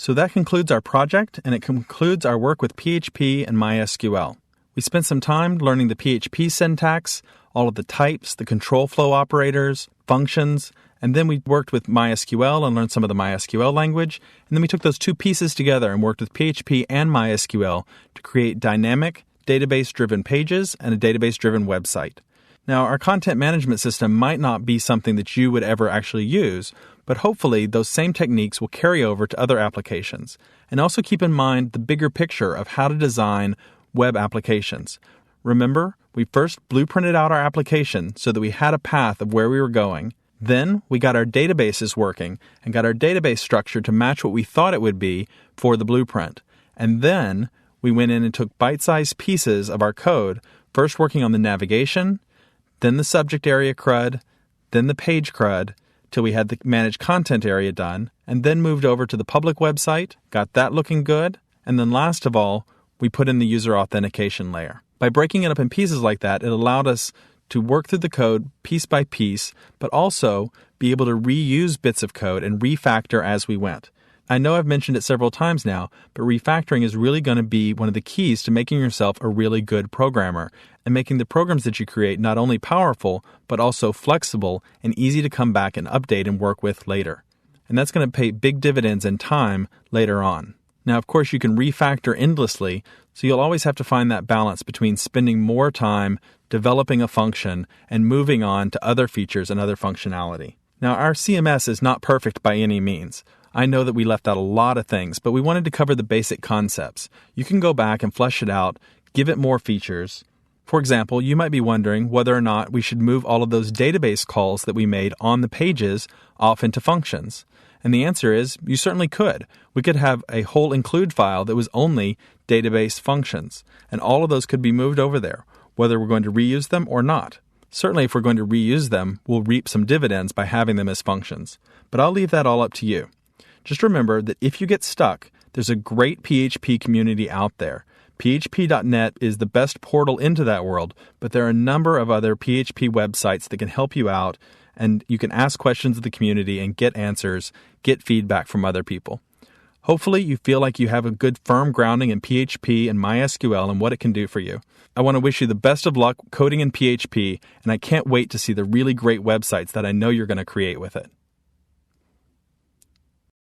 So that concludes our project, and it concludes our work with PHP and MySQL. We spent some time learning the PHP syntax, all of the types, the control flow operators, functions, and then we worked with MySQL and learned some of the MySQL language, and then we took those two pieces together and worked with PHP and MySQL to create dynamic, database-driven pages and a database-driven website. Now, our content management system might not be something that you would ever actually use, but hopefully those same techniques will carry over to other applications. And also keep in mind the bigger picture of how to design web applications. Remember, we first blueprinted out our application so that we had a path of where we were going. Then we got our databases working and got our database structure to match what we thought it would be for the blueprint. And then we went in and took bite-sized pieces of our code, first working on the navigation, then the subject area CRUD, then the page CRUD, till we had the managed content area done, and then moved over to the public website, got that looking good, and then last of all, we put in the user authentication layer. By breaking it up in pieces like that, it allowed us to work through the code piece by piece, but also be able to reuse bits of code and refactor as we went. I know I've mentioned it several times now, but refactoring is really going to be one of the keys to making yourself a really good programmer and making the programs that you create not only powerful, but also flexible and easy to come back and update and work with later. And that's going to pay big dividends in time later on. Now, of course, you can refactor endlessly, so you'll always have to find that balance between spending more time developing a function and moving on to other features and other functionality. Now, our CMS is not perfect by any means. I know that we left out a lot of things, but we wanted to cover the basic concepts. You can go back and flesh it out, give it more features. For example, you might be wondering whether or not we should move all of those database calls that we made on the pages off into functions. And the answer is, you certainly could. We could have a whole include file that was only database functions, and all of those could be moved over there, whether we're going to reuse them or not. Certainly, if we're going to reuse them, we'll reap some dividends by having them as functions. But I'll leave that all up to you. Just remember that if you get stuck, there's a great PHP community out there. PHP.net is the best portal into that world, but there are a number of other PHP websites that can help you out, and you can ask questions of the community and get answers, get feedback from other people. Hopefully, you feel like you have a good firm grounding in PHP and MySQL and what it can do for you. I want to wish you the best of luck coding in PHP, and I can't wait to see the really great websites that I know you're going to create with it.